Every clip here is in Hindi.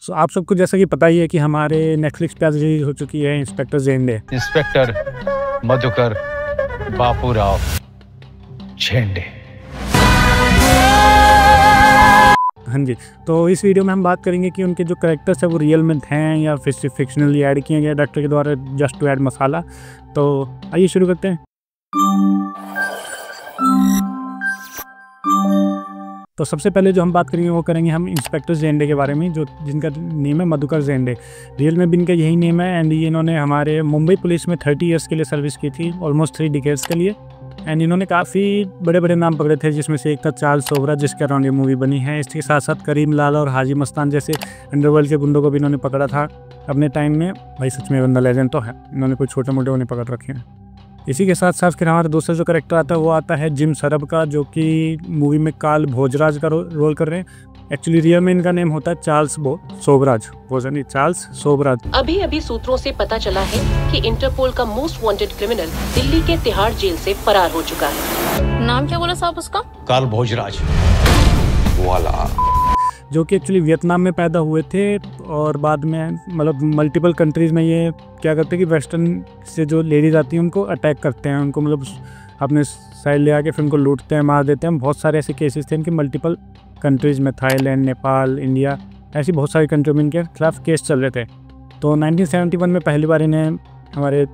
सो आप सबको जैसा कि पता ही है कि हमारे नेटफ्लिक्स पे आज रिलीज हो चुकी है इंस्पेक्टर जेंडे। इंस्पेक्टर मधुकर बापूराव झेंडे। हाँ जी, तो इस वीडियो में हम बात करेंगे कि उनके जो कैरेक्टर्स है वो रियल में हैं या फिर फिक्शनली ऐड किए गए डायरेक्टर के द्वारा जस्ट टू ऐड मसाला। तो आइए शुरू करते हैं। तो सबसे पहले जो हम बात करेंगे वो करेंगे हम इंस्पेक्टर जेंडे के बारे में, जो जिनका नेम है मधुकर जेंडे। रियल में भी इनका यही नेम है एंड ये इन्होंने हमारे मुंबई पुलिस में 30 ईयर्स के लिए सर्विस की थी, ऑलमोस्ट 3 डिकेड्स के लिए। एंड इन्होंने काफ़ी बड़े बड़े नाम पकड़े थे, जिसमें से एक था चार्ल्स सोबरा, जिसके अराउंड ये मूवी बनी है। इसके साथ साथ करीम लाला और हाजी मस्तान जैसे अंडरवर्ल्ड के गुंडों को भी इन्होंने पकड़ा था अपने टाइम में। भाई सच में बंदा लेजेंड तो है, इन्होंने कोई छोटे मोटे को नहीं पकड़ रखे हैं। इसी के साथ साथ फिर हमारा दूसरा जो कैरेक्टर आता है वो आता है जिम सरब का, जो कि मूवी में काल भोजराज का रोल कर रहे हैं। एक्चुअली रियल में इनका नेम होता है चार्ल्स सोबराज, भोजन चार्ल्स सोबराज। अभी अभी सूत्रों से पता चला है कि इंटरपोल का मोस्ट वांटेड क्रिमिनल दिल्ली के तिहाड़ जेल से फरार हो चुका है। नाम क्या बोला साहब उसका? काल भोजराज वाला, जो कि एक्चुअली वियतनाम में पैदा हुए थे और बाद में मतलब मल्टीपल कंट्रीज़ में ये क्या करते हैं कि वेस्टर्न से जो लेडीज़ आती हैं उनको अटैक करते हैं, उनको मतलब अपने साइड ले आके फिर उनको लूटते हैं, मार देते हैं। बहुत सारे ऐसे केसेस थे इनके मल्टीपल कंट्रीज़ में, थाईलैंड, नेपाल, इंडिया, ऐसी बहुत सारी कंट्री में इनके खिलाफ केस चल रहे थे। तो 1971 में पहली बार इन्हें हमारे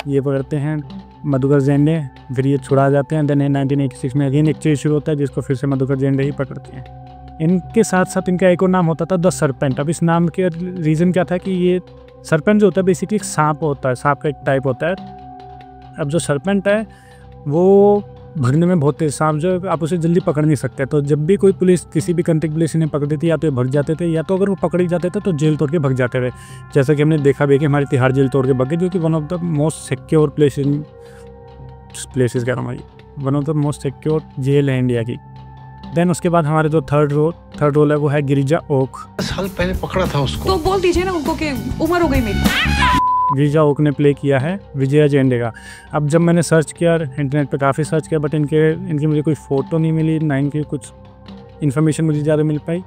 ये पकड़ते हैं मधुकर जेंडे, फिर ये छुड़ा जाते हैं। देन 1986 में अगेन एक चीज़ शुरू होता है जिसको फिर से मधुकर जेंडे ही पकड़ते हैं। इनके साथ साथ इनका एक और नाम होता था द सरपेंट। अब इस नाम के रीज़न क्या था कि ये सरपेंट जो होता है बेसिकली एक सांप होता है, सांप का एक टाइप होता है। अब जो सरपेंट है वो भगने में बहुत तेज, सांप जो आप उसे जल्दी पकड़ नहीं सकते। तो जब भी कोई पुलिस किसी भी कंट्री पुलिस इन्हें पकड़ती थी, या तो ये भग जाते थे, या तो अगर वो पकड़ ही जाते थे तो जेल तोड़ के भग जाते थे। जैसा कि हमने देखा भी कि हमारी तिहाड़ जेल तोड़ के भग गए, जो कि one of the most secure places कह रहा हूँ, one of the most secure jail है इंडिया की। देन उसके बाद हमारे जो थर्ड रोल है वो है गिरिजा ओक। साल पहले पकड़ा था उसको, तो बोल दीजिए ना उनको कि उम्र हो गई मेरी। गिरिजा ओक ने प्ले किया है विजया जेंडे का। अब जब मैंने सर्च किया इंटरनेट पे काफ़ी सर्च किया, बट इनकी मुझे कोई फ़ोटो नहीं मिली, ना इनकी कुछ इन्फॉर्मेशन मुझे ज़्यादा मिल पाई।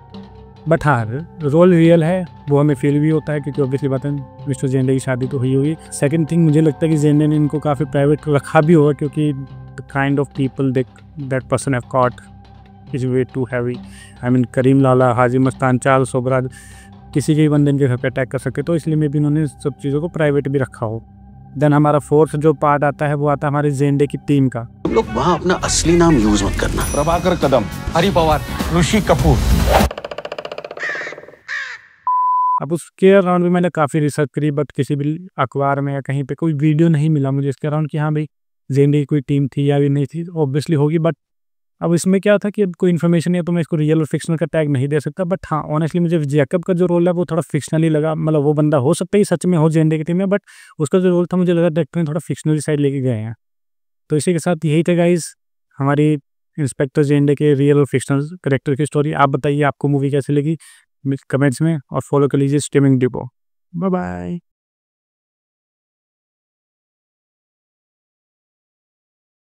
बट हाँ, रोल रियल है, वो हमें फील भी होता है, क्योंकि ऑब्वियसली बात है मिस्टर जेंडे की शादी तो हुई होगी। सेकंड थिंग, मुझे लगता है कि जेंडे ने इनको काफ़ी प्राइवेट रखा भी होगा, क्योंकि the kind of people that person have caught is way too heavy. I mean Karim Lala, Haji Mastan, Charles Sobhraj, किसी के भी बंदे इनके घर पे अटैक कर सके, तो इसलिए में भी इन्होंने सब चीज़ों को प्राइवेट भी रखा हो। देन हमारा फोर्थ जो पार्ट आता है वो आता है हमारे जेंडे की टीम का। तुम लोग वहाँ अपना असली नाम यूज मत करना। प्रभाकर कदम, हरि पवार, ऋषि कपूर। अब उसके अराउंड भी मैंने काफ़ी रिसर्च करी, बट किसी भी अखबार में या कहीं पे कोई वीडियो नहीं मिला मुझे इसके अराउंड कि हाँ भाई जेंडे की कोई टीम थी या भी नहीं थी। ऑब्वियसली होगी, बट अब इसमें क्या था कि अब कोई इन्फॉर्मेशन है तो मैं इसको रियल और फिक्शनल का टैग नहीं दे सकता। बट हाँ, ऑनेस्टली मुझे जैकब का जो रोल है वो थोड़ा फिक्शनली लगा। मतलब वो बंदा हो सकता है सच में हो जेंडे की टीम में, बट उसका जो रोल था मुझे लगा डायरेक्टर ने थोड़ा फिक्शनली साइड लेके गए हैं। तो इसी के साथ यही था गाइस हमारी इंस्पेक्टर जेंडे के रियल और फिक्शनल करेक्टर की स्टोरी। आप बताइए आपको मूवी कैसी लगी कमेंट्स में, और फॉलो कर लीजिए स्ट्रीमिंग डिपो। Bye bye.